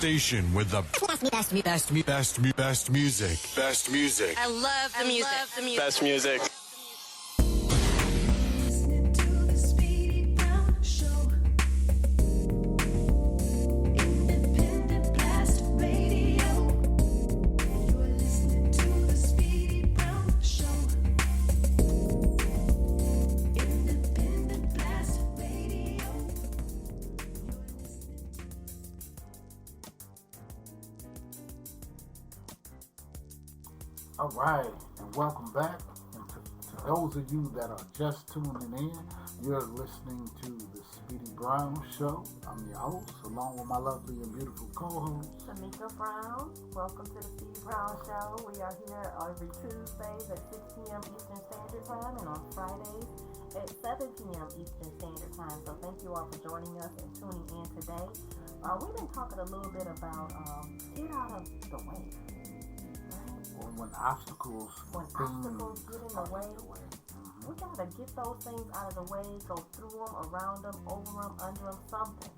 station with the best music. Best music. I love the music. Best music. Listening to the Speedy Brown Show. Independent Blast Radio. You're listening to the Speedy Brown Show. Independent Blast Radio. All right, and welcome back. And to those of you that are just tuning in, you're listening to the Speedy Brown Show. I'm your host, along with my lovely and beautiful co-host, Tamika Brown. Welcome to the Speedy Brown Show. We are here every Tuesdays at 6 p.m. Eastern Standard Time and on Fridays at 7 p.m. Eastern Standard Time. So thank you all for joining us and tuning in today. We've been talking a little bit about get out of the way. when obstacles When obstacles get in the way, we gotta get those things out of the way, go through them, around them, over them, under them, something.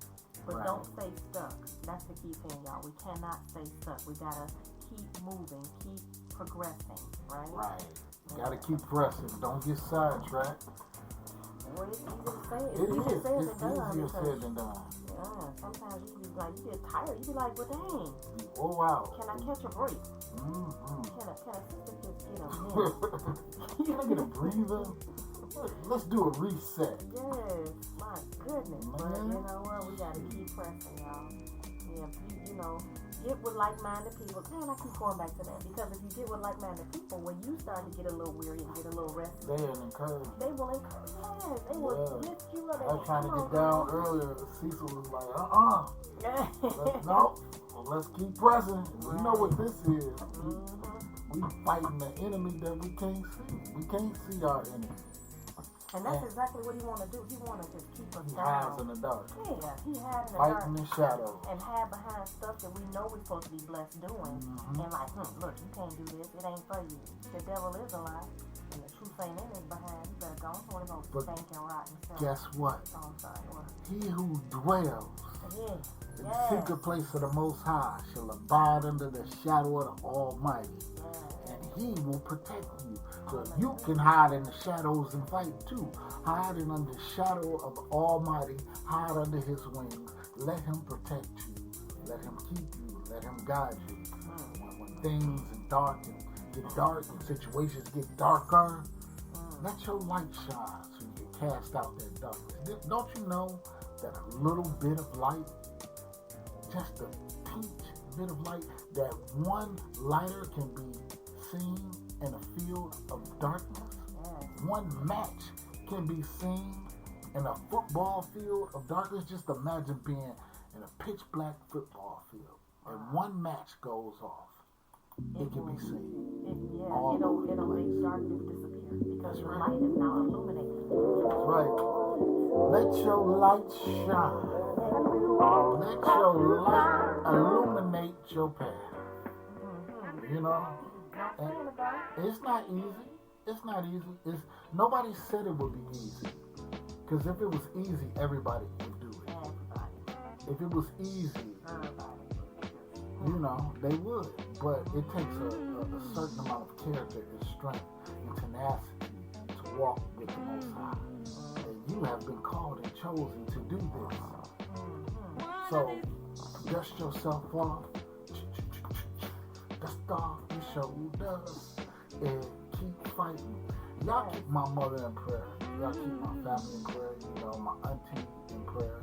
But Right. don't stay stuck. That's the key thing, y'all. We cannot stay stuck. We gotta keep moving, keep progressing, right? Right. Gotta keep pressing. Don't get sidetracked. Well, it's easy to say. It It's easier is. said It's than done. easier Because, said than done. sometimes you can be like, you get tired. You be like, well, dang, Oh, wow. can I catch a break? Mm-hmm. Can a sister just get a Can I get a breather? Let's do a reset. Yes, my goodness. But Man. you know what? We gotta keep pressing, y'all. Yeah, you know, get with like-minded people. Man, I keep going back to that because if you get with like-minded people, when you start to get a little weary and get a little restless, They encourage. they will encourage. Yes, they will Yeah. lift you up. I was trying to Come get on, down come on. earlier. Cecil was like, Yeah. No, well, let's keep pressing. We know what this is. Mhm. We fighting the enemy that we can't see. We can't see our enemy. And that's exactly what he want to do. He want to just keep us He down. hides in the dark. Yeah, he had in the dark. Fighting in shadows. And hide behind stuff that we know we're supposed to be blessed doing. Mhm. And like, look, you can't do this. It ain't for you. The devil is a lie. And the truth ain't in his behind. You better go on to go But stinking rotten self. Guess what? Oh, I'm sorry. What? He who dwells Yeah. in the Yes. secret place of the Most High shall abide under the shadow of the Almighty. Yeah. And he will protect you. So you can hide in the shadows and fight too. Hide in under the shadow of the Almighty. Hide under his wings. Let him protect you. Let him keep you. Let him guide you. When things get dark and situations get darker, let your light shine so you can cast out that darkness. Don't you know that a little bit of light, just a pinch bit of light, that one lighter can be seen in a field of darkness? One match can be seen in a football field of darkness. Just imagine being in a pitch black football field and one match goes off. It can be seen. All It'll over the make place. darkness disappear because That's the right. light is now illuminated. That's right. Let your light shine. Let your light illuminate your path. You know? And it's not easy. It's not easy. Nobody said it would be easy. Because if it was easy, everybody would do it. If it was easy, you know, they would. But it takes a certain amount of character and strength and tenacity to walk with the Most High. And you have been called and chosen to do this. So, dust yourself off. Dust off your shoulders and keep fighting. Y'all keep my mother in prayer. Y'all keep my family in prayer. You know, my auntie in prayer.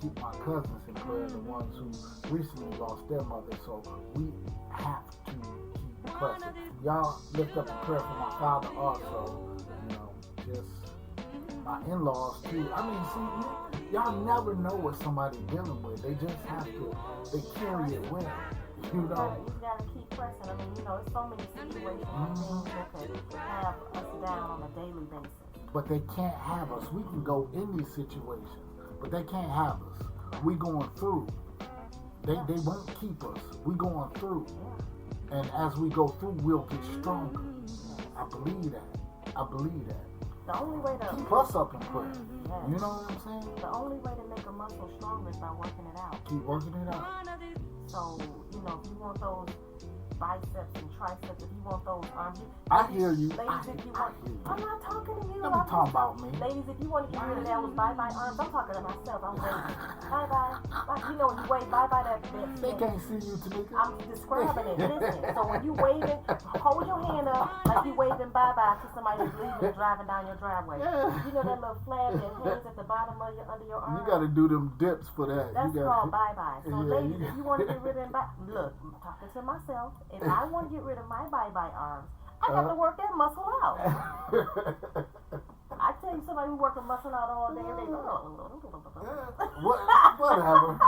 Keep my cousins in prayer, the ones who recently lost their mother. So we have to keep pressing. Y'all lift up a prayer for my father also. You know, just my in-laws too. I mean, see, y'all never know what somebody's dealing with. They just have to. They carry it well. You know. You gotta keep pressing. I mean, you know, it's so many situations and things that could have us down on a daily basis. But they can't have us. We can go in these situations, but they can't have us. We going through. They won't keep us. We going through. And as we go through, we'll get stronger. I believe that. The only way to Keep us up in prayer. You know what I'm saying? The only way to make a muscle stronger is by working it out. Keep working it out. So, you know, if you want those biceps and triceps, if you want those arms, I hear you. Ladies, if you want, I'm not talking to you. Don't be talking about me. Ladies, if you want to get rid of those bye-bye arms, I'm talking to myself. I'm waving. Bye-bye. Like, you know, when you wave bye-bye that They can't see you, Tanika. I'm describing it. Listen. So when you waving, hold your hand up like you waving bye-bye to somebody who's leaving and driving down your driveway. You know that little flab that hangs at the bottom of your under your arm? You got to do them dips for that. That's you called bye-bye. So Yeah, ladies, you- if you want to get rid of look, I'm talking to myself. If I want to get rid of my bye-bye arms, I got to work that muscle out. I tell you, somebody who work a muscle out all day, they Whatever.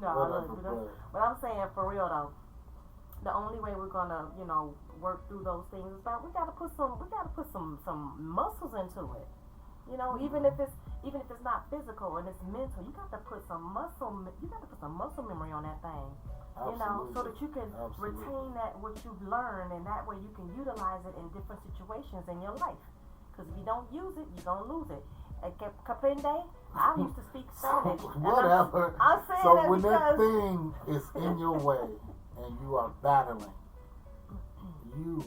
No, but I'm saying for real though, the only way we're gonna, you know, work through those things is that we gotta put some muscles into it. You know, even if it's not physical and it's mental, you got to put some muscle memory on that thing. You know, so that you can retain that what you've learned, and that way you can utilize it in different situations in your life. Because if you don't use it, you're gonna lose it. Kapende, I used to speak Spanish. Whatever. I'm saying So that when that because thing is in your way and you are battling, you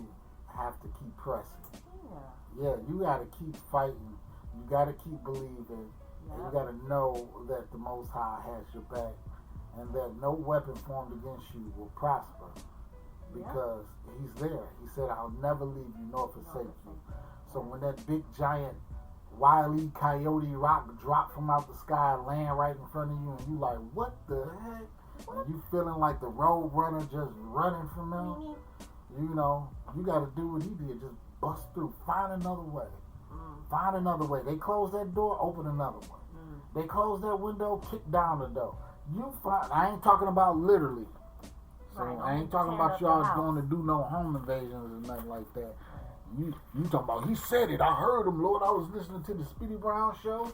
have to keep pressing. Yeah, you got to keep fighting. You got to keep believing. And you got to know that the Most High has your back, and that no weapon formed against you will prosper, because He's there. He said, "I'll never leave you nor forsake you." So when that big giant Wile E. Coyote rock drop from out the sky, land right in front of you, and you like, what the heck? And you feeling like the road runner just running from him, you know, you got to do what he did. Just bust through. Find another way. Find another way. They close that door, open another one. They close that window, kick down the door. You find, I ain't talking about literally. So Right, I ain't talking about y'all going to do no home invasions or nothing like that. You talking about, he said it. I heard him, Lord. I was listening to the Speedy Brown show,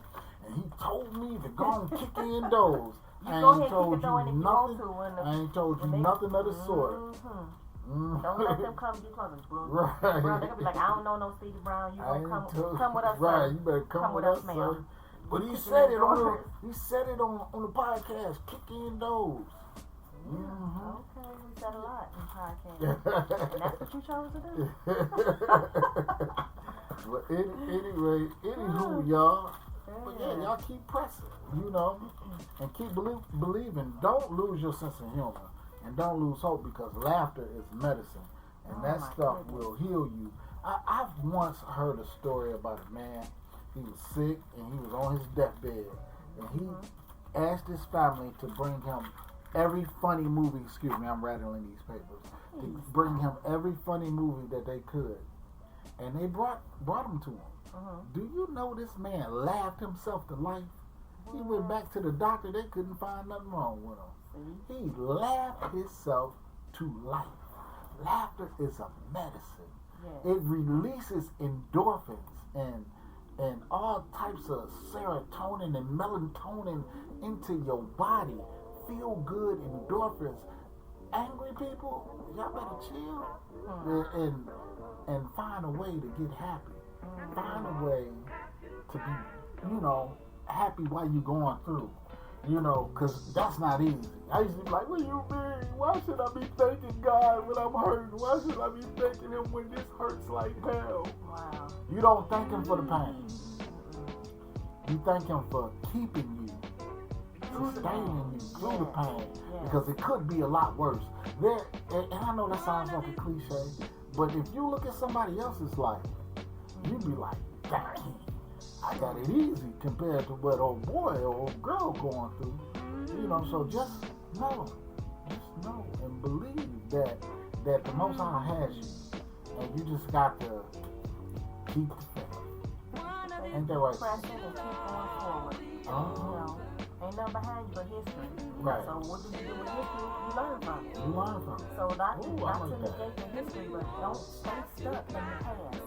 and he told me to go and kick in doors. I go ain't ahead told and kick the door in if you you want nothing. to. I ain't told you nothing of the sort. Don't let them come get close, bro. Right. Bro, they're gonna be like, I don't know no Speedy Brown. You gonna come with us, right? sir. You better come with us, ma'am. sir. But he Kicking said in it on doors. the podcast. Kick in doors. Okay, we said a lot in podcast. And that's what you chose to do. Well, anywho, y'all. But yeah, y'all keep pressing, you know, and keep believing. Don't lose your sense of humor, and don't lose hope, because laughter is medicine, and that stuff will heal you. I've once heard a story about a man. He was sick and he was on his deathbed, and he asked his family to bring him every funny movie. Excuse me, I'm rattling these papers. To bring him every funny movie that they could, and they brought him to him. Do you know this man laughed himself to life? He went back to the doctor. They couldn't find nothing wrong with him. He laughed himself to life. Laughter is a medicine. It releases endorphins and all types of serotonin and melatonin into your body. Feel good endorphins. Angry people, y'all better chill and find a way to get happy. Find a way to be, you know, happy while you're going through. You know, because that's not easy. I used to be like, what do you mean? Why should I be thanking God when I'm hurting? Why should I be thanking Him when this hurts like hell? Wow. You don't thank Him for the pain. You thank Him for keeping you, sustaining you through the pain. Because it could be a lot worse. And I know that sounds like a cliche, but if you look at somebody else's life, you'd be like, dang, I got it easy compared to what old boy or old girl going through. You know, so just know and believe that the Most High has you, and you just got to keep the faith. Ain't that right? Pressing and keep going forward. You know, ain't nothing behind you but history. Right. So what do you do with history? You learn from it. You learn from it. So not Ooh, to I like that. negate the history, but don't stay stuck in the past.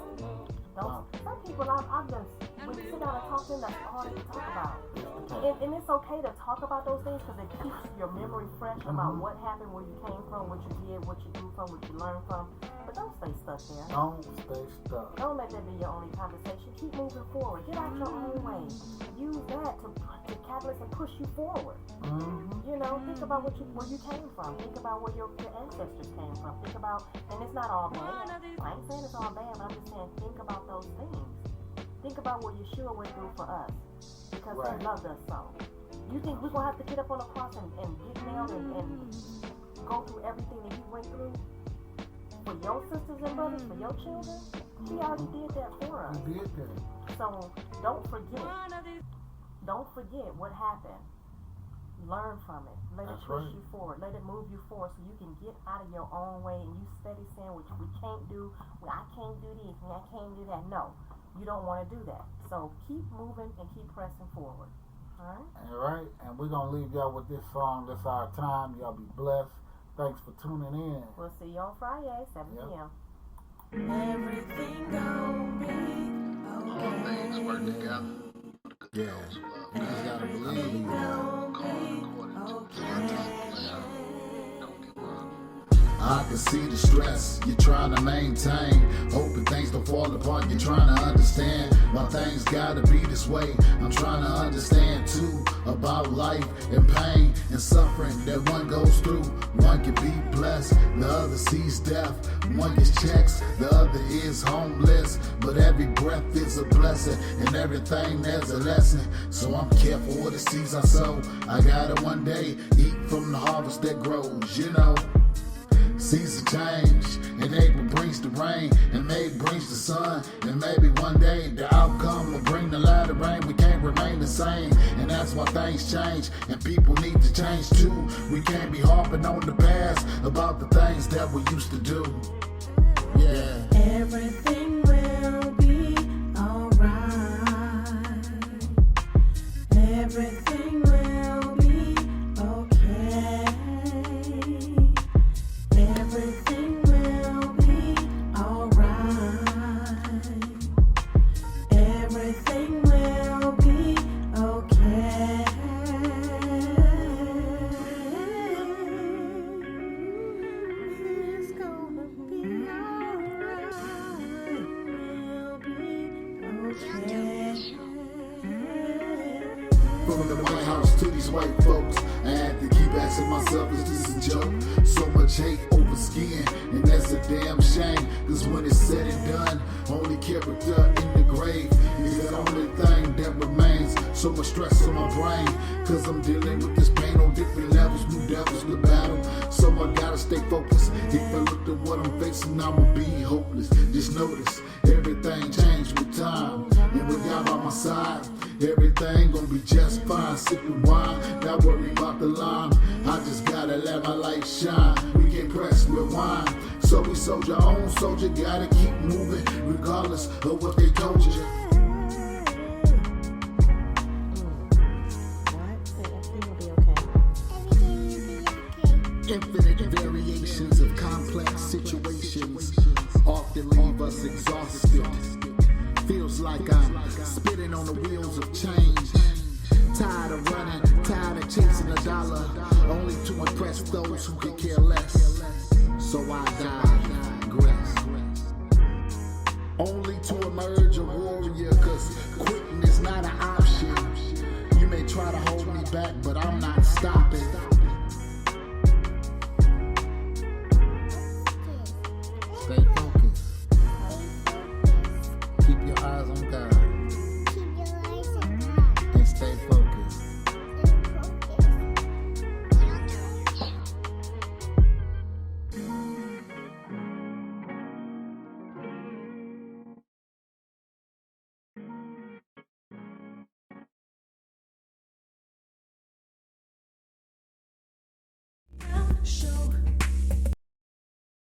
Some people I've just, when you sit down and talk to them, that's all they talk about. And it's okay to talk about those things because it keeps your memory fresh about what happened, where you came from, what you did, what you grew from, what you learned from. But but don't stay stuck there. Don't stay stuck. Don't let that be your only conversation. Keep moving forward. Get out your own way. Use that to catalyst and push you forward. Mm-hmm. You know, think about where you came from. Think about where your ancestors came from. Think about, and it's not all bad. I ain't saying it's all bad, but I'm just saying think about those things. Think about what Yeshua went through for us because Right. he loved us so. You think we're going to have to get up on the cross and get nailed and go through everything that he went through for your sisters and brothers, for your children? He already did that for us. He did that. So don't forget. Don't forget what happened. Learn from it. Let That's it push right. you forward. Let it move you forward so you can get out of your own way and you steady saying what we can't do. Well, I can't do this and I can't do that. No, you don't want to do that. So keep moving and keep pressing forward. Alright? All right, and we're going to leave y'all with this song. That's our time. Y'all be blessed. Thanks for tuning in. We'll see you on Friday, 7 Yep. p.m. Everything gon' be All things work together. Yeah. You just got to believe. Called according to my time plan. Don't give up. I can see the stress you're trying to maintain. Hoping things don't fall apart. You're trying to understand why things gotta be this way. I'm trying to understand too about life and pain and suffering that one goes through. One can be blessed, the other sees death. One gets checks, the other is homeless. But every breath is a blessing, and everything there's a lesson. So I'm careful with the seeds I sow. I gotta one day eat from the harvest that grows, you know. Seasons change, and April brings the rain, and May brings the sun, and maybe one day the outcome will bring the lighter rain. We can't remain the same, and that's why things change, and people need to change too. We can't be harping on the past about the things that we used to do. Yeah. everything will be alright. Everything will be okay. Everything will be alright. Everything will be okay. It's gonna be alright. We'll be okay. From the White House to these white folks, I had to keep asking myself, is this a joke? So much hate over skin, and that's a damn shame. Cause when it's said and done, only character in the grave is the only thing that remains. So much stress on my brain, cause I'm dealing with this pain on different levels, new devils to battle. So I gotta stay focused. If I look at what I'm facing, I'ma be hopeless. Just notice, everything changed with time. And with God by my side, everything gonna be just fine. Sipping wine, not worry about the line. I just gotta let my light shine. We can't press rewind. So we soldier on soldier, gotta keep moving, regardless of what they told you. What? Everything will be okay. Infinite variations of complex situations often leave us exhausted. Feels like I'm spinning on the wheels of change. Tired of running, tired of chasing a dollar, only to impress those who could care less. So I digress, only to emerge a warrior, cause quitting is not an option. You may try to hold me back, but I'm not stopping. Stay